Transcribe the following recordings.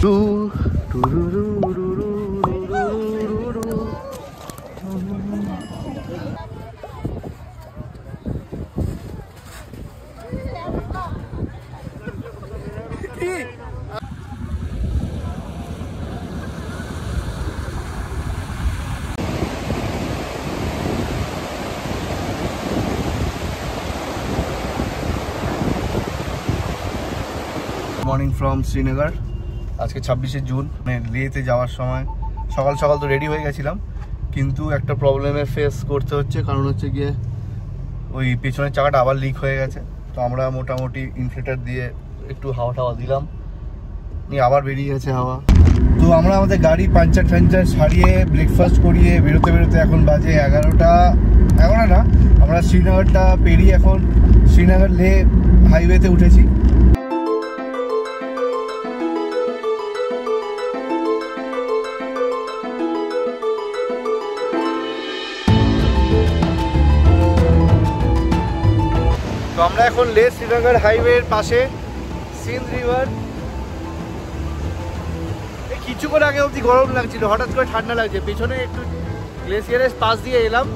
Morning from Srinagar. আজকে 26শে June, মানে লেতে যাওয়ার সময় সকাল সকাল তো রেডি হয়ে গেছিলাম, কিন্তু একটা প্রবলেমে ফেস করতে হচ্ছে। কারণ হচ্ছে গিয়ে ওই পেছনের চাকাটা আবার লিক হয়ে গেছে। তো আমরা মোটামুটি ইনফ্লেটার দিয়ে একটু হাওয়া টাওয়া দিলাম, নিয়ে আবার বেরিয়ে গেছে হাওয়া। তো আমরা আমাদের গাড়ি পাঞ্চার টাঞ্চার সারিয়ে ব্রেকফাস্ট করিয়ে বেরোতে বেরোতে এখন বাজে 11টা না, আমরা শ্রীনগরটা পেরিয়ে এখন শ্রীনগর লে হাইওয়েতে উঠেছি। তো আমরা এখন লে শ্রীনগর হাইওয়ের পাশে সিন্ধ রিভার। কিছুক্ষণ আগে অবধি গরম লাগছিল, হঠাৎ করে ঠান্ডা লাগছে। পেছনে একটু গ্লেসিয়ারের পাশ দিয়ে এলাম।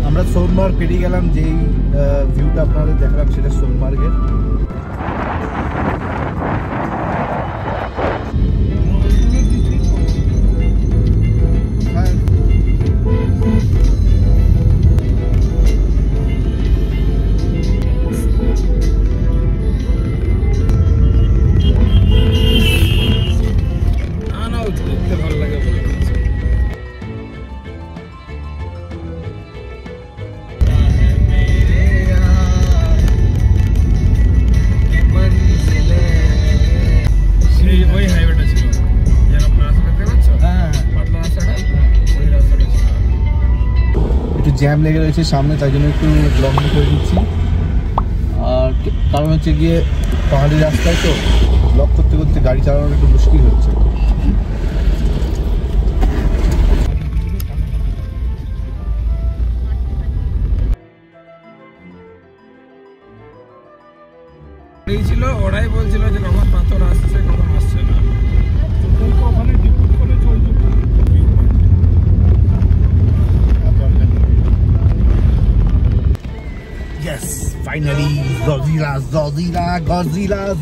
আমরা সোনমার্গ পেরিয়ে গেলাম, যেই ভিউটা আপনাদের দেখালাম সেটা সোনমার্গের। জ্যাম লেগে রয়েছে সামনে, তাই জন্য একটু ব্লকিং করে দিচ্ছি। আর কারণ হচ্ছে গিয়ে পাহাড়ি রাস্তায় তো ব্লক করতে করতে গাড়ি চালানো একটু মুশকিল হচ্ছে। ছিল ওরাই বলছিল যে কখন পাথর আসছে কখন আসছে না। ফাইনালি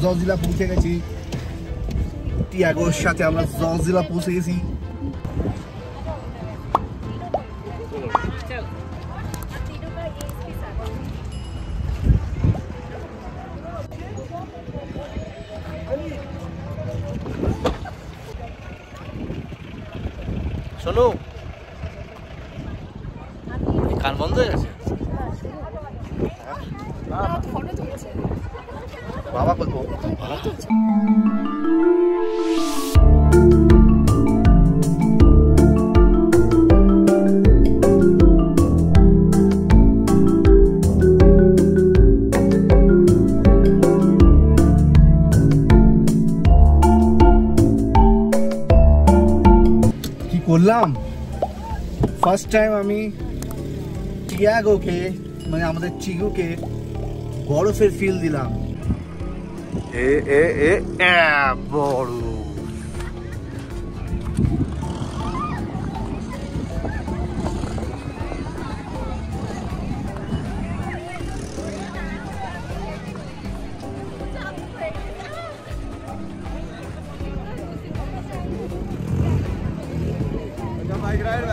জজিলা পৌঁছে গেছি। টিয়াগোর সাথে আমরা জজিলা পৌঁছে গেছি। শোনো, কান বন্ধ হয়ে গেছে। বাবা বলবো কি করলাম। ফার্স্ট টাইম আমি টিয়াগোকে, মানে আমাদের চিগুকে বরফের ফিল দিলাম। বড় বাইক রাইড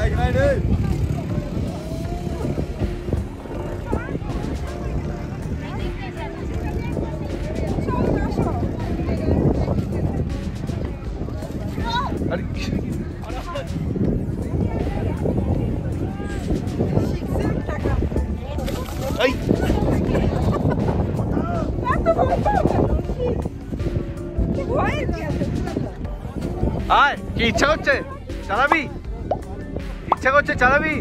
কি ইচ্ছা করছে চালাবি? ইচ্ছা করছে চালাবি?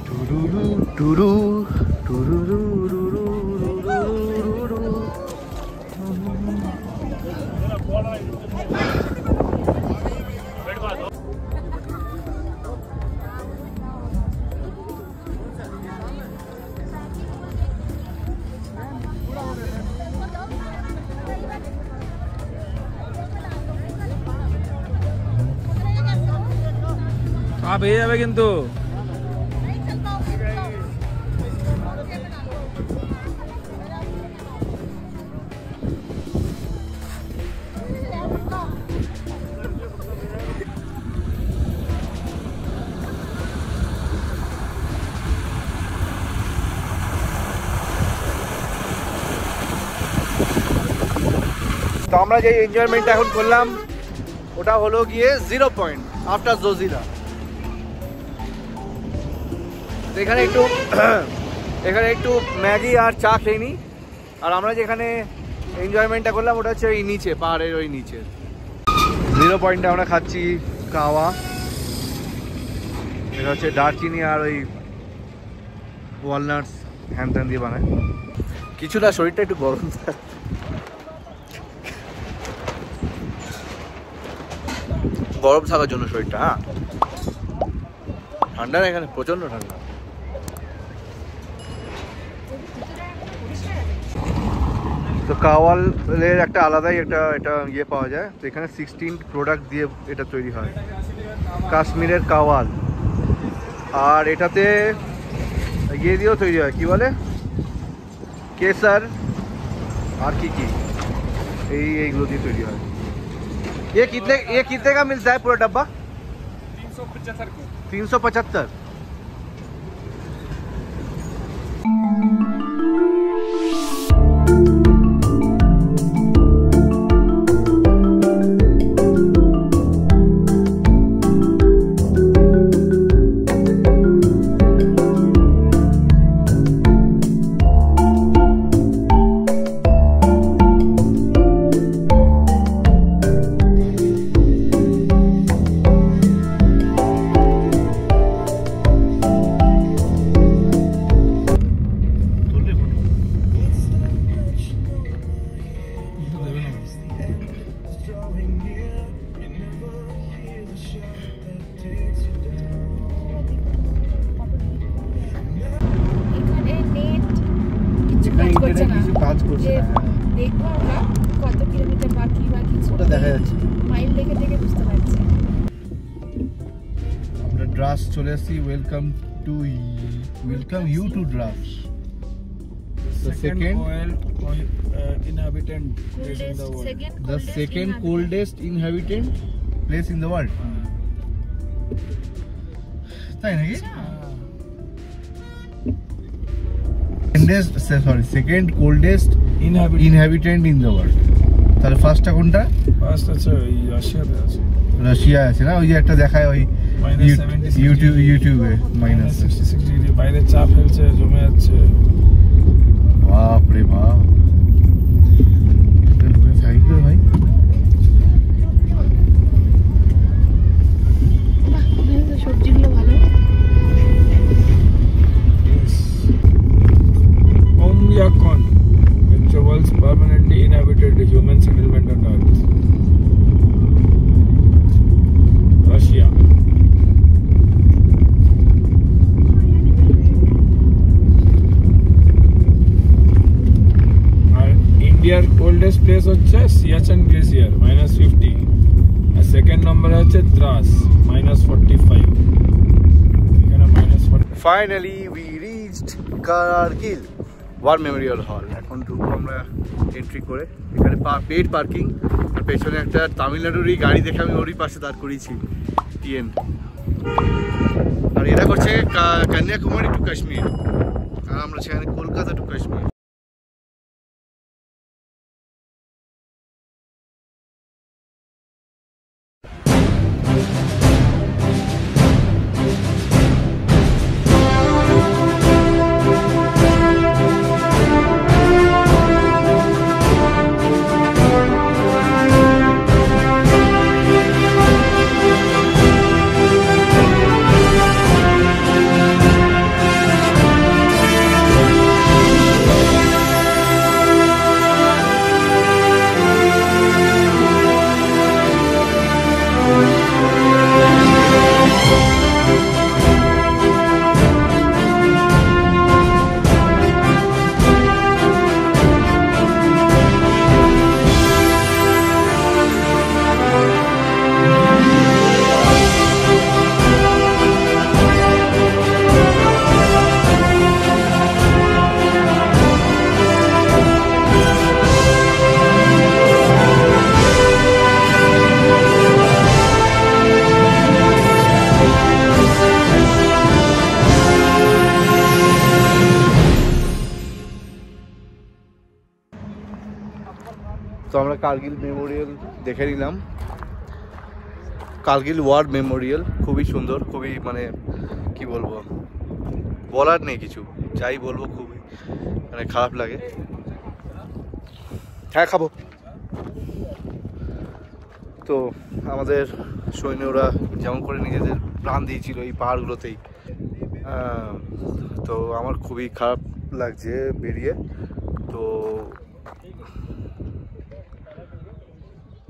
টুরুরু টুরু টুরুরু টুরু টুরু। পেয়ে যাবে কিন্তু। তো আমরা যে এনজয়মেন্টটা এখন করলাম ওটা হলো গিয়ে 0 পয়েন্ট আফটার জোজিরা। এখানে একটু ম্যাগি আর চা খেয়ে নিই। আর আমরা যেখানে এনজয়মেন্টটা করলাম ওটা হচ্ছে ওই নিচে, পাহাড়ের ওই নিচে 0 পয়েন্টে আমরা খাচ্ছি কাওয়া। এটা হচ্ছে দারচিনি আর ওই ওয়ালনাটস হ্যান ত্যান দিয়ে বানায়। কিছুটা শরীরটা একটু গরম, গরম থাকার জন্য শরীরটা। হ্যাঁ, ঠান্ডা না, এখানে প্রচন্ড ঠান্ডা। তো কাওয়ালের একটা আলাদাই এটা ইয়ে পাওয়া যায়। তো এখানে 16 প্রোডাক্ট দিয়ে এটা তৈরি হয়, কাশ্মীরের কাওয়াল। আর এটাতে ইয়ে দিয়েও তৈরি হয়, কি বলে, কেসার আর কি এইগুলো দিয়ে তৈরি হয়। ये कितने का मिलता है पूरा डब्बा? 375। কাজ করছে না। দেখবো আমরা কত কিলোমিটার বাকি ওটা দেখা যাচ্ছে, মাইল দেখে দেখে বুঝতে পারছি। আমরা ড্রাস চলে এসেছি। Welcome you to Dras, the second inhabitant place in the world. The second coldest inhabitant place in the world. তাই নাকি? Second coldest inhabitant in the world. তাহলে ফার্স্টটা কোনটা? ফার্স্ট আছে ওই রাশিয়াতে আছে। রাশিয়া আছে না, ওই যে একটা দেখায় ওই ইউটিউবে -66 ডিগ্রি, বাইরে চাপ ফেলছে, জমে যাচ্ছে। বাপ রে বাপ, ভাই সবজিগুলো ভালো। Oymyakon, which is the world's permanently inhabited human settlement on Earth. Russia. India's coldest place হচ্ছে Siachen Glacier -50, আর সেকেন্ড নম্বর হচ্ছে দ্রাস -45, এখানে -40। Finally we reached Kargil war memorial hall. এখন ঢুকবো আমরা এন্ট্রি করে। এখানে পেড পার্কিং, আর পেছনে একটা তামিলনাড়ুরই গাড়ি দেখে আমি ওরই পাশে দাঁড় করিয়েছি, টিএন। আর এরা করছে কন্যাকুমারী টু কাশ্মীর, আর আমরা সেখানে কলকাতা টু কাশ্মীর। কার্গিল মেমোরিয়াল দেখে নিলাম। কার্গিল ওয়ার মেমোরিয়াল খুবই সুন্দর, খুবই মানে কি বলবো, বলার নেই কিছু, যাই বলবো খুবই মানে খারাপ লাগে। হ্যাঁ খাবো। তো আমাদের সৈন্যরা যেমন করে নিজেদের প্রাণ দিয়েছিল এই পাহাড়গুলোতেই, তো আমার খুবই খারাপ লাগছে বেরিয়ে। তো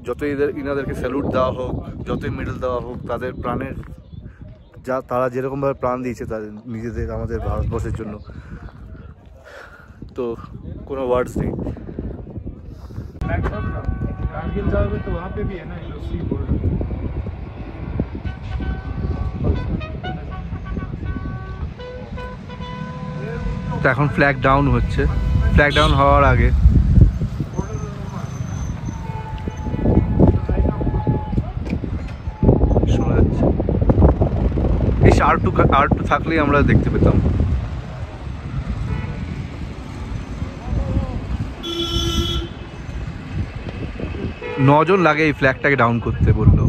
যতই ইনাদেরকে স্যালুট দেওয়া হোক, যতই মেডেল দেওয়া হোক, তাদের প্রাণের তারা যেরকমভাবে প্রাণ দিয়েছে তাদের নিজেদের আমাদের ভারতবর্ষের জন্য, তো কোনো ওয়ার্ডস নেই। कारगिल जाओगे तो वहाँ पे भी है ना सी बोर्ड। তো এখন ফ্ল্যাগ ডাউন হচ্ছে, ফ্ল্যাগ ডাউন হওয়ার আগে শোনা যাচ্ছে এই আর2 থাকলেই আমরা দেখতে পেতাম। নজন লাগে এই ফ্ল্যাগটাকে ডাউন করতে বললো।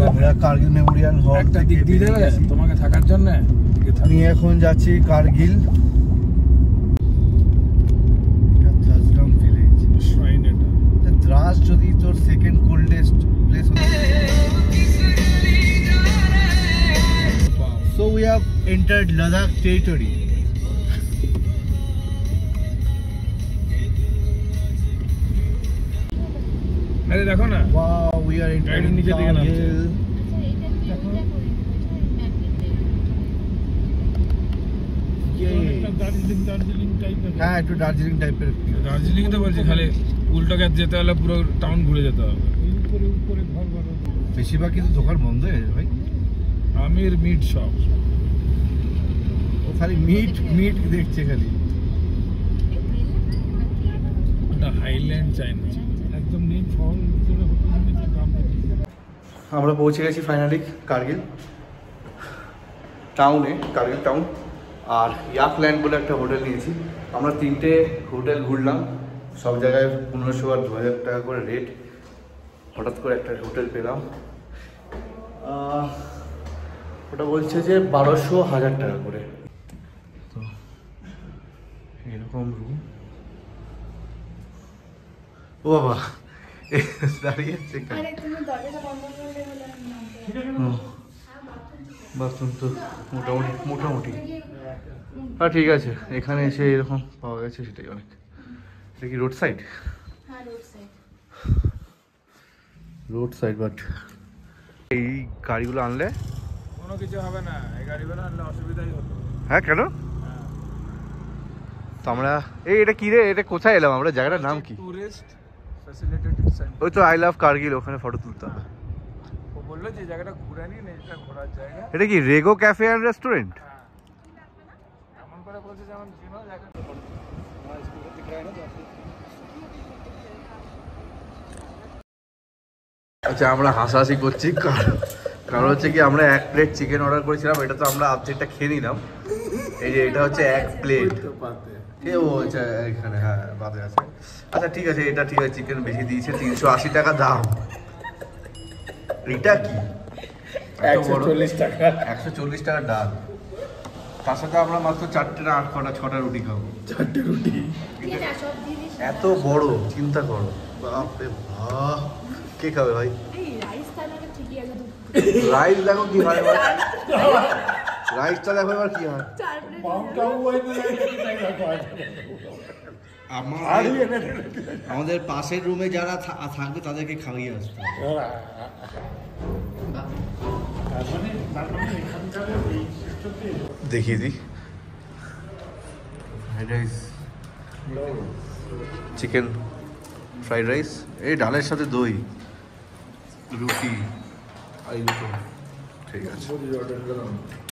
আমরা কার্গিল মেমোরিয়াল হল একটা দিক দিয়ে দেবে তোমাকে থাকার জন্য। আমি এখন যাচ্ছি কার্গিল ভিলেজ শ্রাইন। এটা দ্রাস যদি তোর সেকেন্ড কোল্ডেস্ট প্লেস হতো। So we have entered Ladakh territory. अरे देखो ना, Wow, we are entering नीचे दिखे ना। Kargil. দার্জিলিং টাইপের। হ্যাঁ, একটু দার্জিলিং টাইপের। দার্জিলিং তো বলছি, খালি উল্টোকে যেতে হলে পুরো টাউন ঘুরে যেতে হবে। উপরে উপরে ঘর বানানো, বেশিরভাগ কিন্তু দোকান বন্ধ হয়ে গেছে ভাই। আমির মিট শপ, ও খালি মিট দেখছে খালি। ওটা হাইল্যান্ড চাইনা, একদম নেই শহর। আমরা পৌঁছে গেছি ফাইনালি কার্গিল টাউনে, কার্গিল টাউন। আর ইয়াকল্যান্ড বলে একটা হোটেল নিয়েছি আমরা। 3টে হোটেল ঘুরলাম, সব জায়গায় 1500 আর 2000 টাকা করে রেট। হঠাৎ করে একটা হোটেল পেলাম, ওটা বলছে যে 1200-1000 টাকা করে। তো এরকম রুম। ও বাবা দাঁড়িয়ে আছে, বাথরুম তো মোটামুটি হ্যাঁ ঠিক আছে। এখানে এসে এরকম পাওয়া গেছে, সেটাই অনেক। এটা কি road side? Road side. But এই গাড়িগুলো আনলে কোনো কিছু হবে না, এই গাড়িগুলো আনলে অসুবিধাই হতো। হ্যাঁ কেন? তো আমরা এটা কি রে, এটা কোথায় এলাম আমরা? জায়গাটার নাম কি? Tourist facilitated centre. ওই তো আই লাভ কার্গিল, ওখানে ফটো তুলতে হবে। ও বললো যে জায়গাটা ঘুরে নিন, এটা ঘোরার জায়গা। এটা কি রেগো ক্যাফে অ্যান্ড রেস্টুরেন্ট? এমন করে বলছে যেমন চিনো জায়গা। আচ্ছা, আমরা হাসাহাসি করছি কারণ হচ্ছে কি, আমরা 1 প্লেট চিকেন অর্ডার করেছিলাম। এটা তো আমরা অর্ধেকটা খেয়ে নিলাম। এই যে এটা হচ্ছে 1 প্লেট। ও আচ্ছা, এখানে হ্যাঁ বাদে আছে। আচ্ছা ঠিক আছে, এটা ঠিক আছে। চিকেন বেশি দিয়েছে, 380 টাকা দাম। এটা কি 140 টাকা, 140 টাকা ডাল। তার সাথে আমরা মাত্র 4টে না 6টা রুটি খাবো। 4টে রুটি এত বড়, চিন্তা করো। বাপরে বাপ, কে খাবে ভাই? রাইস দেখো কি হয়, রাইসটা দেখো এবার কি হয়। আমাদের পাশের রুমে যারা থাকবে তাদেরকে খাইয়ে আসতে হবে। দেখিয়ে দিই। Fried rice, chicken fried rice, এই ডালের সাথে দই, রুটি, ঠিক আছে।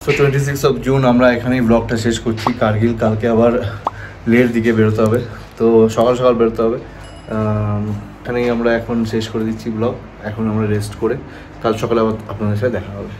তো 26 জুন আমরা এখানেই ব্লগটা শেষ করছি। কার্গিল, কালকে আবার লের দিকে বেরোতে হবে, তো সকাল সকাল বেরোতে হবে। এখানেই আমরা এখন শেষ করে দিচ্ছি ব্লগ। এখন আমরা রেস্ট করে কাল সকালে আবার আপনাদের সাথে দেখা হবে।